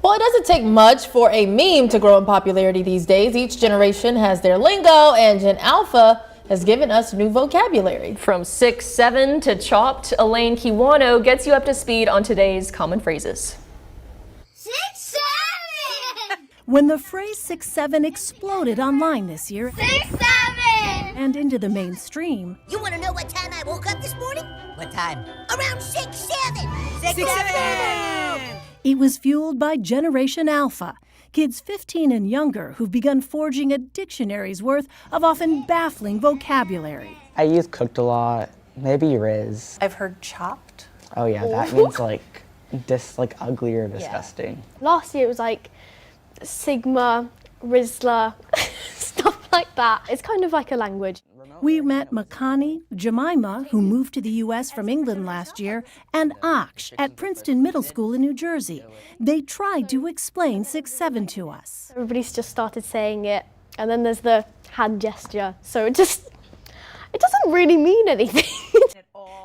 Well, it doesn't take much for a meme to grow in popularity these days. Each generation has their lingo, and Gen Alpha has given us new vocabulary. From 6'7" to chopped, Elaine Kiwano gets you up to speed on today's common phrases. 6'7". When the phrase 6'7" exploded online this year 6'7". and into the mainstream, You want to know what time I woke up this morning? What time? Around 6'7". 6'7". it was fueled by Generation Alpha, kids 15 and younger who've begun forging a dictionary's worth of often baffling vocabulary. I use cooked a lot, maybe Riz. I've heard chopped. Oh yeah, that means like ugly or disgusting. Last year it was like Sigma, Rizla, stuff like that. It's kind of like a language. We met Makani, Jemima, who moved to the U.S. from England last year, and Aksh at Princeton Middle School in New Jersey. They tried to explain 6'7" to us. Everybody's just started saying it, and then there's the hand gesture. So it doesn't really mean anything.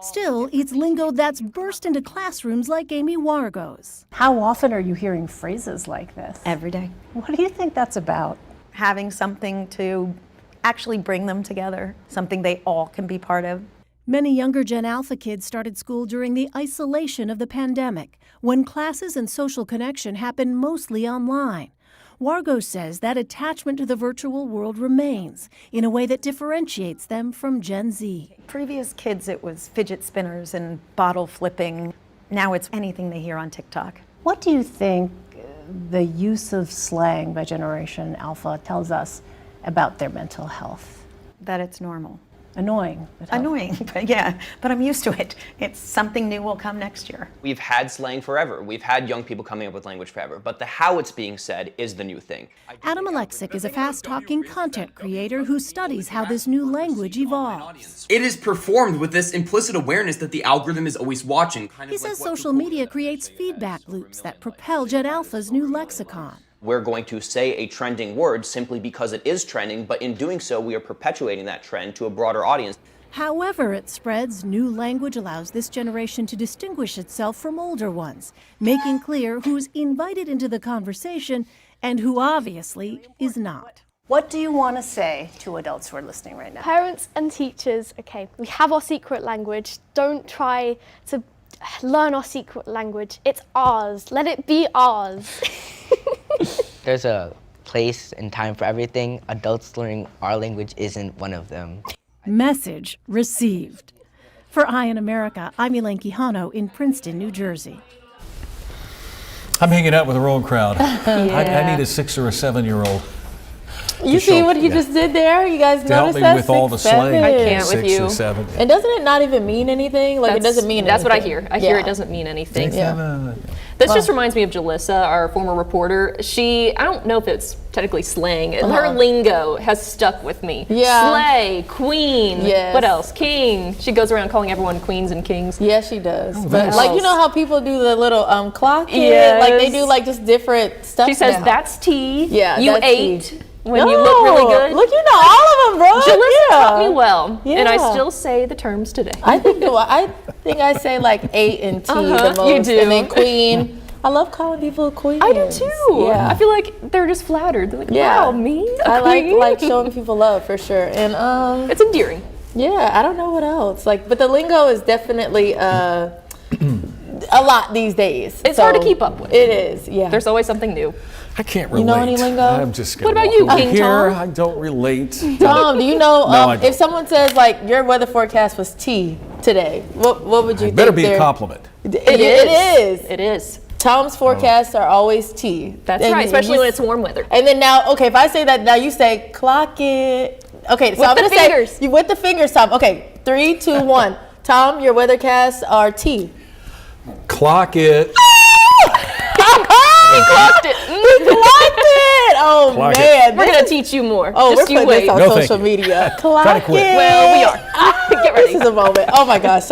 Still, it's lingo that's burst into classrooms like Amy Wargo's. How often are you hearing phrases like this? Every day. What do you think that's about? Having something to actually bring them together, something they all can be part of. Many younger Gen Alpha kids started school during the isolation of the pandemic, when classes and social connection happened mostly online. Wargo says that attachment to the virtual world remains in a way that differentiates them from Gen Z. Previous kids, it was fidget spinners and bottle flipping. Now it's anything they hear on TikTok. What do you think the use of slang by Generation Alpha tells us about their mental health? That it's normal. Annoying. Annoying, but yeah, but I'm used to it. It's something new will come next year. We've had slang forever. We've had young people coming up with language forever, but the how it's being said is the new thing. Adam Alexic is a fast-talking content creator who studies how this new language evolves. It is performed with this implicit awareness that the algorithm is always watching. He says social media creates feedback loops that propel Gen Alpha's new lexicon. We're going to say a trending word simply because it is trending, but in doing so, we are perpetuating that trend to a broader audience. However it spreads, new language allows this generation to distinguish itself from older ones, making clear who's invited into the conversation and who obviously is not. What do you want to say to adults who are listening right now? Parents and teachers, okay, we have our secret language. Don't try to learn our secret language. It's ours. Let it be ours. There's a place and time for everything. Adults learning our language isn't one of them. Message received. For Eye in America, I'm Elaine Quijano in Princeton, New Jersey. I'm hanging out with the wrong crowd. I need a 6 or a 7-year-old. You see what he just did there? You guys to help notice me that? with all the 6, 7? slang. I can't with 6 you. and 7. And doesn't it not even mean anything? Like, it doesn't mean That's anything. what I hear. I hear it doesn't mean anything. Yeah. This just reminds me of Jalissa, our former reporter. I don't know if it's technically slang. Her lingo has stuck with me. Yeah. Slay, queen, Yes. what else? King. She goes around calling everyone queens and kings. Yeah, she does. Oh, But nice. like, you know how people do the little clock it? Yes. Like, they do like just different stuff. She says, now. that's tea. Yeah, You that's ate tea. when you look really good. Look, you know all of them, bro. Jalissa taught me well, and I Yeah. still say the terms today. I think I say like 8 and T the most. you do. And then queen. I love calling people queens. I do too. Yeah. I feel like they're just flattered. They're like, wow, me? A I queen? like showing people love for sure. And It's endearing. yeah, I don't know what else. Like, but the lingo is definitely a lot these days. It's hard to keep up with. It is, yeah. There's always something new. I can't relate. You know any lingo? I'm just gonna What about walk you, over King here. Tom? I don't relate. Tom, do you know No, I don't. if someone says like your weather forecast was T today, what would you think? Better be a compliment. It is. It is. Tom's forecasts are always T. That's And right, especially you- when it's warm weather. And then now, okay, if I say that, now you say clock it. Okay, so With I'm the gonna fingers. say you with the fingers, Tom. Okay, 3, 2, 1. Tom, your weathercasts are T. Clock it. He clocked it. He clocked it. Oh Clock it. man, We're going to teach you more. Oh, Just we're you putting wait. this on No, thank social you. media. Kinda Clock quick. it. Well, we are. Get ready. This is a moment. Oh my gosh.